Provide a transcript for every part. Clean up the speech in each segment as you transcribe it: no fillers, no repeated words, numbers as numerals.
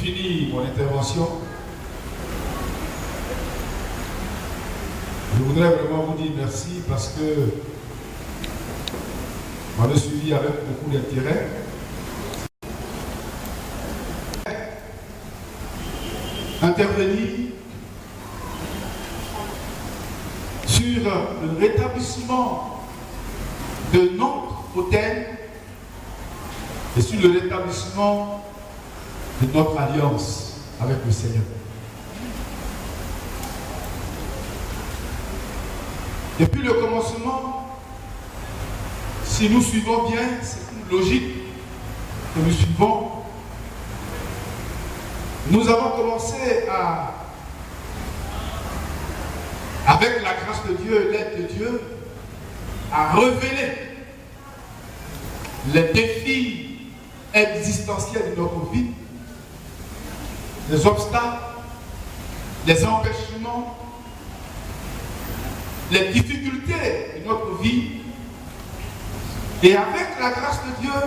fini mon intervention, je voudrais vraiment vous dire merci parce que vous m'avez suivi avec beaucoup d'intérêt. Intervenir sur le rétablissement de notre autel et sur le rétablissement de notre alliance avec le Seigneur. Depuis le commencement, si nous suivons bien, c'est une logique que nous suivons. Nous avons commencé avec la grâce de Dieu, l'aide de Dieu, à révéler les défis existentiels de notre vie, les obstacles, les empêchements, les difficultés de notre vie. Et avec la grâce de Dieu,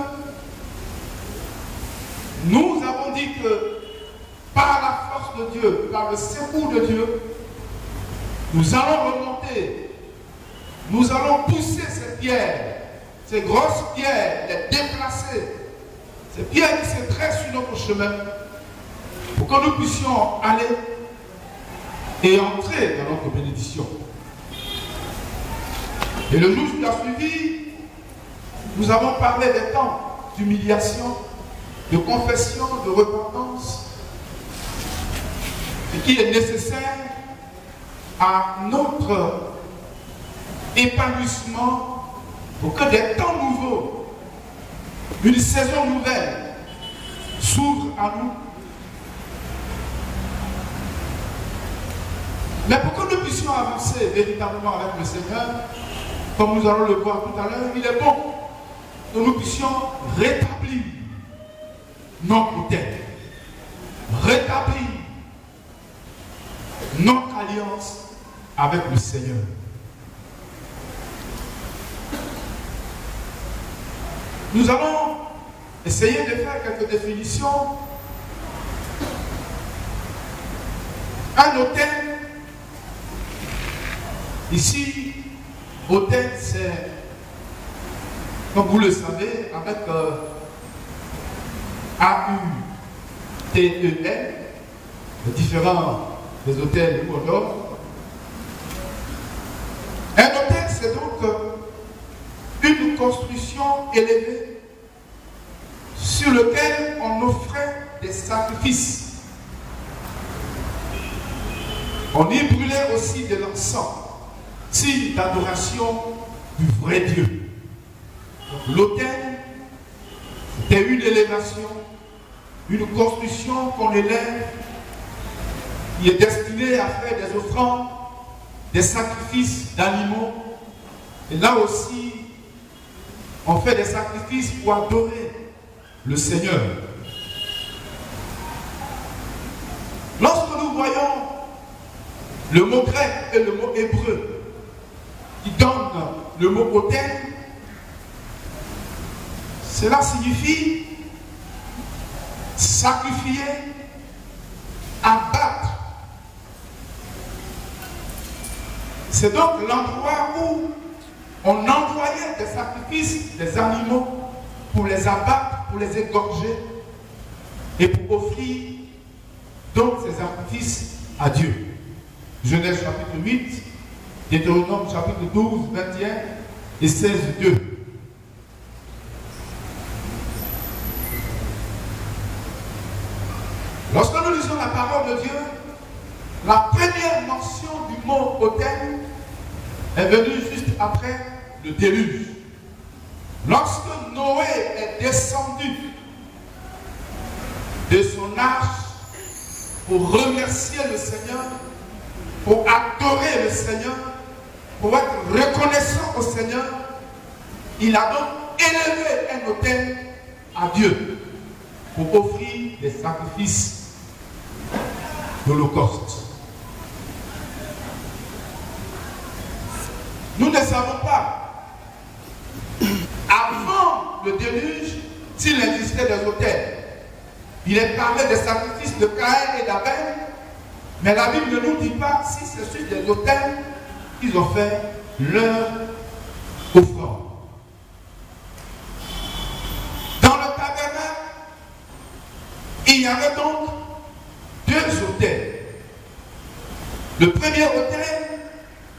nous avons dit que par la force de Dieu, par le secours de Dieu, nous allons remonter, nous allons pousser ces pierres, ces grosses pierres, les déplacer, ces pierres qui se dressent sur notre chemin, pour que nous puissions aller et entrer dans notre bénédiction. Et le jour qui a suivi, nous avons parlé des temps d'humiliation, de confession, de repentance, ce qui est nécessaire à notre épanouissement pour que des temps nouveaux, une saison nouvelle s'ouvre à nous. Mais pour que nous puissions avancer véritablement avec le Seigneur, comme nous allons le voir tout à l'heure, il est bon que nous puissions rétablir notre autel, rétablir notre alliance avec le Seigneur. Nous allons essayer de faire quelques définitions. Un autel, ici, autel, c'est, comme vous le savez, avec A-U-T-E-L, les différents des hôtels où on dort. Un hôtel, c'est donc une construction élevée sur laquelle on offrait des sacrifices. On y brûlait aussi de l'encens, signe d'adoration du vrai Dieu. L'autel, c'était une élévation, une construction qu'on élève, qui est destinée à faire des offrandes, des sacrifices d'animaux. Et là aussi, on fait des sacrifices pour adorer le Seigneur. Lorsque nous voyons le mot grec et le mot hébreu qui donnent le mot autel, cela signifie sacrifier, abattre. C'est donc l'endroit où on envoyait des sacrifices des animaux pour les abattre, pour les égorger et pour offrir donc ces sacrifices à Dieu. Genèse chapitre 8, Deutéronome chapitre 12, 21 et 16, 2. Lorsque nous lisons la parole de Dieu, la première mention du mot autel est venue juste après le déluge. Lorsque Noé est descendu de son arche pour remercier le Seigneur, pour adorer le Seigneur, pour être reconnaissant au Seigneur, il a donc élevé un autel à Dieu pour offrir des sacrifices d'Holocauste. Nous ne savons pas, avant le déluge, s'il existait des autels. Il est parlé des sacrifices de Caïn et d'Abel, mais la Bible ne nous dit pas si c'est sur des autels qu'ils ont fait leur offrande. Dans le tabernacle, il y avait donc deux autels. Le premier autel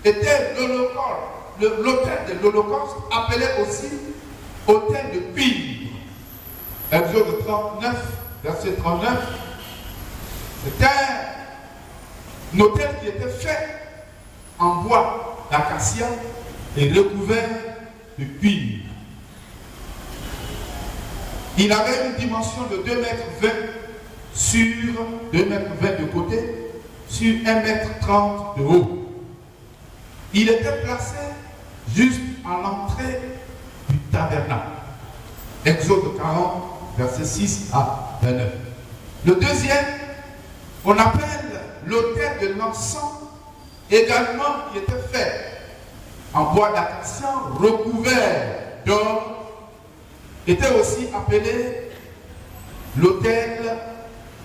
était l'autel de l'Holocauste, appelé aussi autel de cuivre. Exode 39, verset 39. C'était un autel qui était fait en bois d'acacia et recouvert de cuivre. Il avait une dimension de 2,20 m sur 2,20 m de côté, sur 1,30 m de haut. Il était placé juste à l'entrée du tabernacle. Exode 40, verset 6 à 29. Le deuxième, on appelle l'autel de l'encens, également qui était fait en bois d'acacia recouvert d'or, était aussi appelé l'autel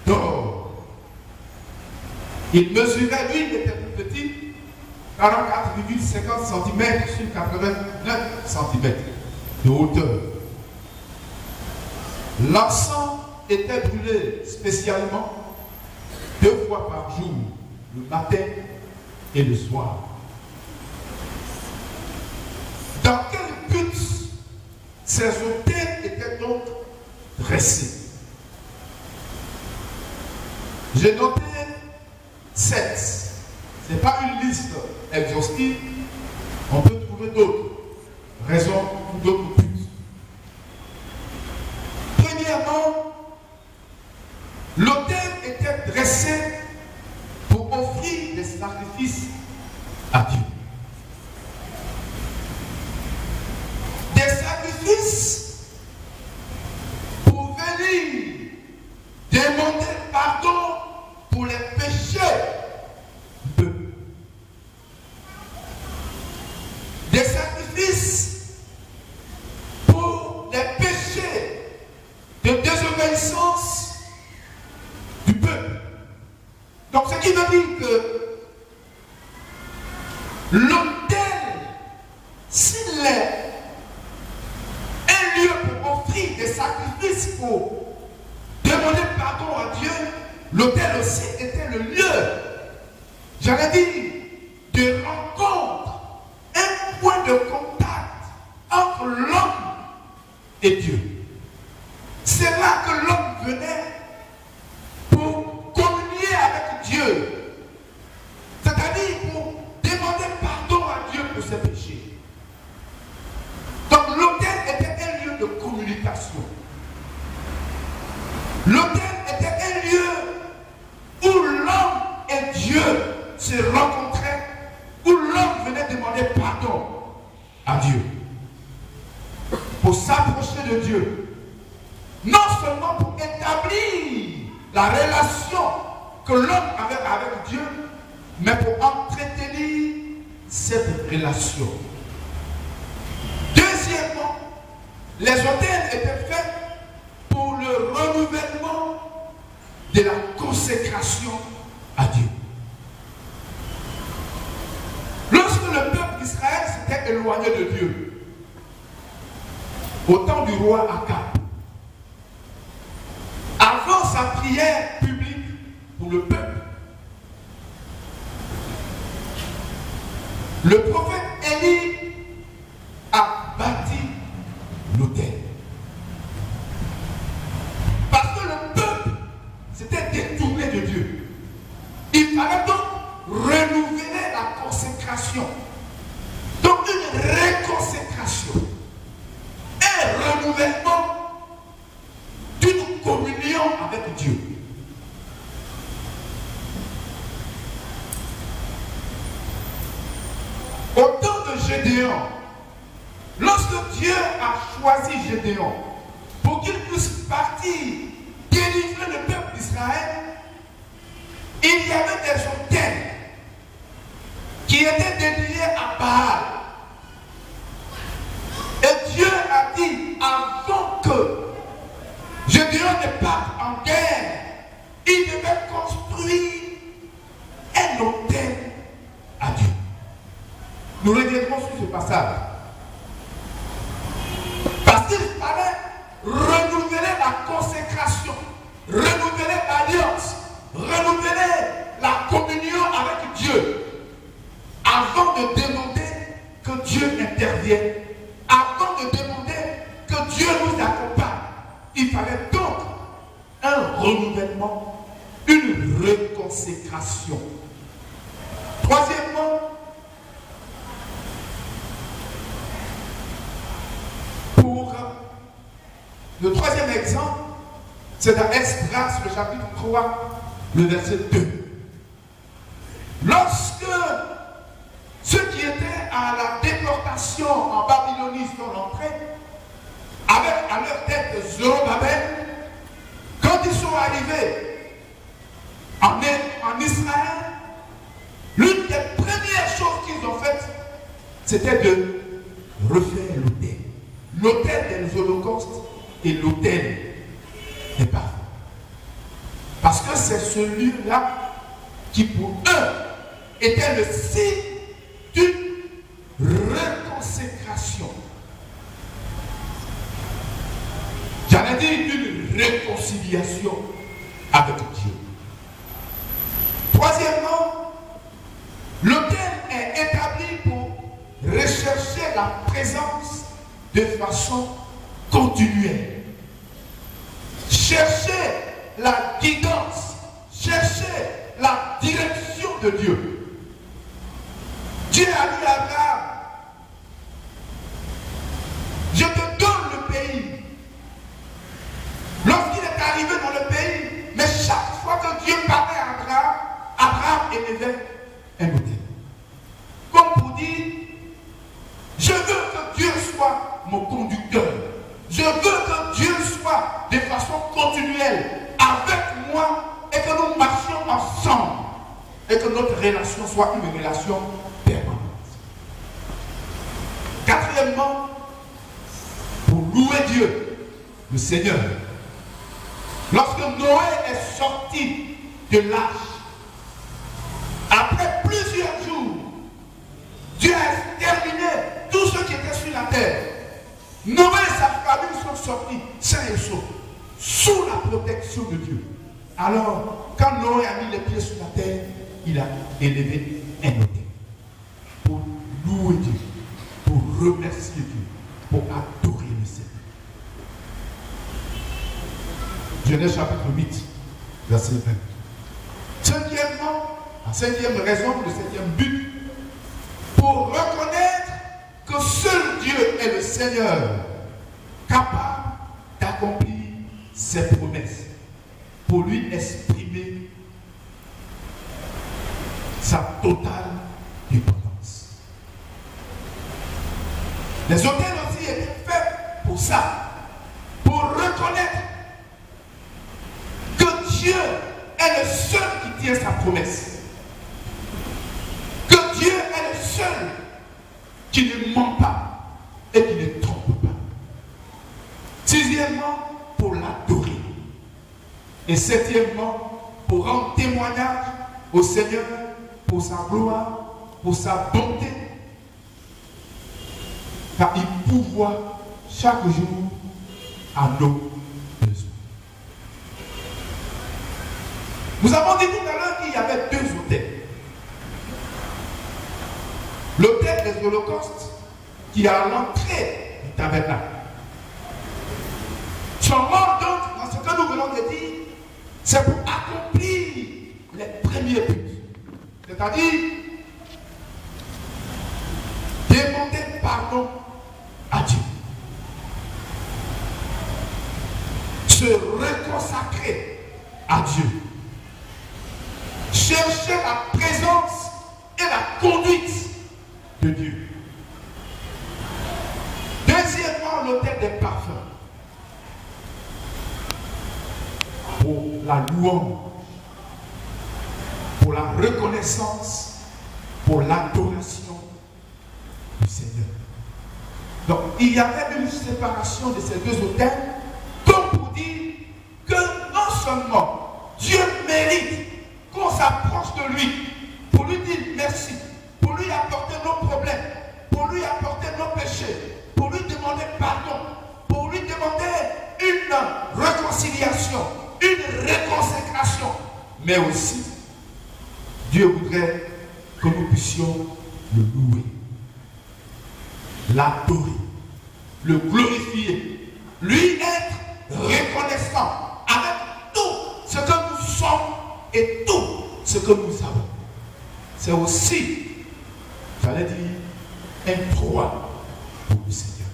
d'or. Il mesurait, lui, il était plus petit, 44,50 cm sur 89 cm de hauteur. L'encens était brûlé spécialement 2 fois par jour, le matin et le soir. Dans quel but ces autels étaient donc dressés? J'ai noté 7. Ce n'est pas une liste exhaustive. On peut trouver d'autres raisons ou d'autres buts. Premièrement, l'autel était dressé pour offrir des sacrifices à Dieu. Des sacrifices pour venir demander pardon pour les péchés du peuple. Des sacrifices pour les péchés de désobéissance du peuple. Donc ce qui veut dire que l'autel, s'il est un lieu pour offrir des sacrifices pour demander pardon à Dieu, l'autel aussi était le lieu, j'allais dire, de rencontre, un point de contact entre l'homme et Dieu. C'est là que l'homme venait pour communier avec Dieu, c'est-à-dire pour demander pardon à Dieu pour ses péchés. Donc l'autel était un lieu de communication. L'autel était un lieu où l'homme et Dieu se rencontraient, où l'homme venait demander pardon à Dieu, pour s'approcher de Dieu. Non seulement pour établir la relation que l'homme avait avec Dieu, mais pour entretenir cette relation. Deuxièmement, les autels étaient faits pour le renouvellement de la consécration à Dieu. Lorsque le peuple d'Israël s'était éloigné de Dieu, au temps du roi Akab, avant sa prière publique pour le peuple, le prophète Élie a bâti l'autel. Parce que le peuple s'était détourné de Dieu. Il fallait donc renouveler la consécration. Donc une réconsécration. Un renouvellement d'une communion avec Dieu. Au temps de Gédéon, lorsque Dieu a choisi Gédéon pour qu'il puisse partir délivrer le peuple d'Israël, il y avait des autels qui étaient dédiés à Baal. Et Dieu a dit, avant que Gédéon ne parte en guerre Nous reviendrons sur ce passage. Parce qu'il fallait renouveler la consécration, renouveler l'alliance, renouveler la communion avec Dieu, avant de demander que Dieu intervienne, avant de demander que Dieu nous accompagne. Il fallait donc un renouvellement, une reconsécration. Troisièmement, pour le troisième exemple, c'est dans Esdras, le chapitre 3, le verset 2. Lorsque ceux qui étaient à la déportation en Babylonie sont entrés, avec à leur tête Zorobabel, quand ils sont arrivés en Israël, l'une des premières choses qu'ils ont faites, c'était de refaire l'autel. L'autel des holocaustes et l'autel des parfums. Parce que c'est celui-là qui pour eux était le signe d'une reconsécration. J'allais dire d'une réconciliation avec Dieu. Troisièmement, l'autel est établi pour rechercher la présence de façon continuelle. Chercher la guidance, chercher la direction de Dieu. Dieu a dit à Abraham, je te donne le pays. Lorsqu'il est arrivé dans le pays, mais chaque fois que Dieu parlait à Abraham, Abraham élevait un autel. Comme pour dire, je veux que Dieu soit mon conducteur. Je veux que Dieu soit de façon continuelle avec moi et que nous marchions ensemble et que notre relation soit une relation permanente. Quatrièmement, pour louer Dieu, le Seigneur, lorsque Noé est sorti de l'arche, après plusieurs jours, Dieu a terminé tout ce qui était sur la terre. Noé et sa famille sont sortis sains et saufs, sous la protection de Dieu. Alors, quand Noé a mis les pieds sur la terre, il a élevé un autel pour louer Dieu, pour remercier Dieu, pour adorer le Seigneur. Genèse chapitre 8, verset 20. Cinquièmement, la cinquième raison, le septième but, pour reconnaître que seul Dieu est le Seigneur, capable d'accomplir ses promesses, pour lui exprimer sa totale dépendance. Les autels aussi étaient faits pour ça, pour reconnaître que Dieu est le seul qui tient sa promesse. Que Dieu est le seul qui ne ment pas et qui ne trompe pas. Sixièmement, pour l'adorer. Et septièmement, pour rendre témoignage au Seigneur pour sa gloire, pour sa bonté. Car il pourvoit chaque jour à nos besoins. Nous avons dit tout à l'heure qu'il y avait deux autels. L'autel des holocaustes qui est à l'entrée du tabernacle. Son mort donc, dans ce que nous venons de dire, c'est pour accomplir les premiers buts. C'est-à-dire demander pardon à Dieu. Se reconsacrer à Dieu. Chercher la présence et la conduite de Dieu. Deuxièmement, l'autel des parfums. Pour la louange, pour la reconnaissance, pour l'adoration du Seigneur. Donc, il y avait une séparation de ces deux autels, comme pour dire que non seulement Dieu mérite qu'on s'approche de lui, pour lui dire merci, pour pour lui apporter nos problèmes, pour lui apporter nos péchés, pour lui demander pardon, pour lui demander une réconciliation, une réconsécration. Mais aussi, Dieu voudrait que nous puissions le louer, l'adorer, le glorifier, lui être reconnaissant avec tout ce que nous sommes et tout ce que nous avons. C'est aussi, j'allais dire, un droit pour le Seigneur.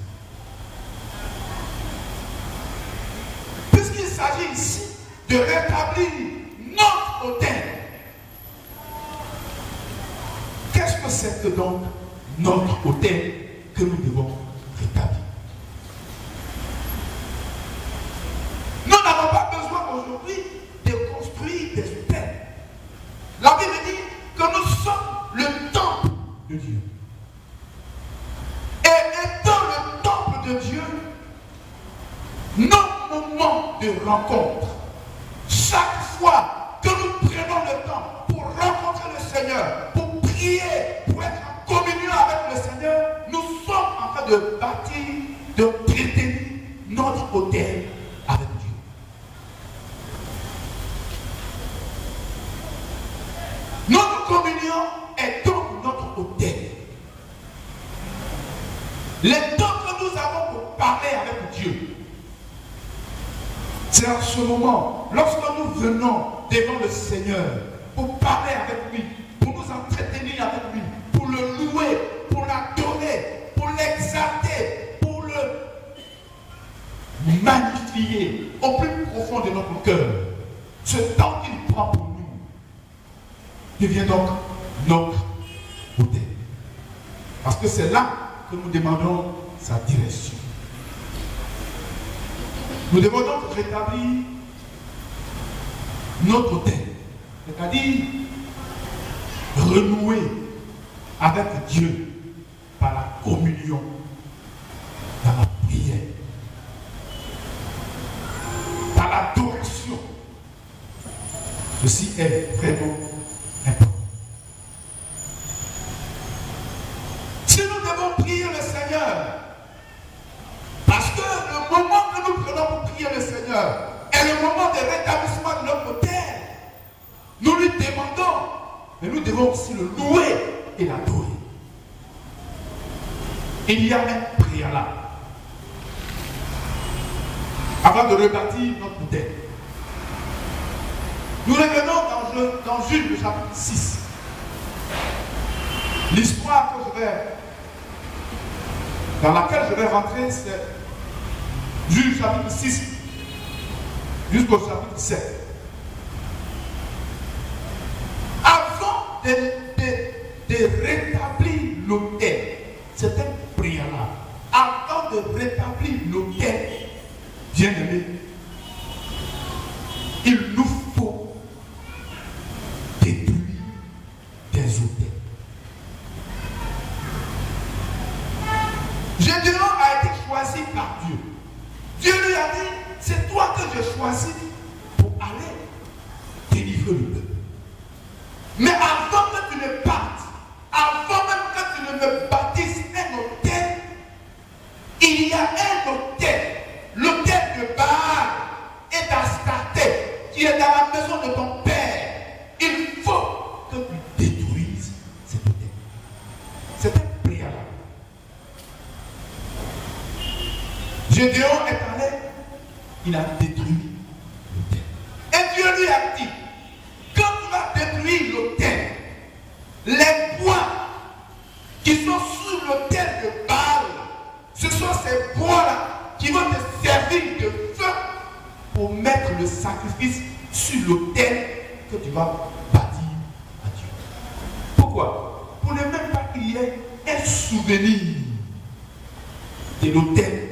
Puisqu'il s'agit ici de rétablir notre autel, qu'est-ce que c'est que donc notre autel que nous devons rétablir? Nous n'avons pas besoin aujourd'hui de construire des autels. La Bible dit que nous sommes le temple de Dieu. Et étant le temple de Dieu, nos moments de rencontre, chaque fois que nous prenons le temps pour rencontrer le Seigneur, pour prier, pour être en communion avec le Seigneur, nous sommes en train de bâtir, de prétenir notre autel avec Dieu. Notre communion est donc notre autel. Les temps que nous avons pour parler avec Dieu, c'est en ce moment, lorsque nous venons devant le Seigneur pour parler avec lui, pour nous entretenir avec lui, pour le louer, pour l'adorer, pour l'exalter, pour le magnifier au plus profond de notre cœur. Ce temps qu'il prend pour nous devient donc notre autel. Parce que c'est là que nous demandons sa direction. Nous devons donc rétablir notre autel, c'est-à-dire renouer avec Dieu par la communion, dans la prière, par l'adoration. Ceci est vraiment important. Si nous devons prier le Seigneur, parce que le moment que nous prenons pour prier le Seigneur est le moment de rétablissement de notre autel, nous lui demandons, mais nous devons aussi le louer et l'adorer. Il y a un préalable avant de rebâtir notre autel. Nous revenons dans Jude, le chapitre 6. L'histoire dans laquelle je vais rentrer, c'est Jude chapitre 6 jusqu'au chapitre 7. Avant de rétablir l'autel, c'est un préalable. Avant de rétablir l'autel, bien aimé, il nous faut détruire des autels. Gédéon a été choisi par Dieu. Dieu lui a dit, c'est toi que j'ai choisi pour aller délivrer le peuple. Mais avant que tu ne partes, avant même que tu ne me bâtisses un autel, il y a un autel, l'autel de Baal et d'Astarté, qui est dans la maison de ton père. Il faut que tu détruises cet autel. C'est un préalable. Gédéon est allé, il a détruit l'autel. Et Dieu lui a dit, quand tu vas détruire l'autel, les bois qui sont sur l'autel de Baal, ce sont ces bois-là qui vont te servir de feu pour mettre le sacrifice sur l'autel que tu vas bâtir à Dieu. Pourquoi? Pour ne même pas qu'il y ait un souvenir de l'autel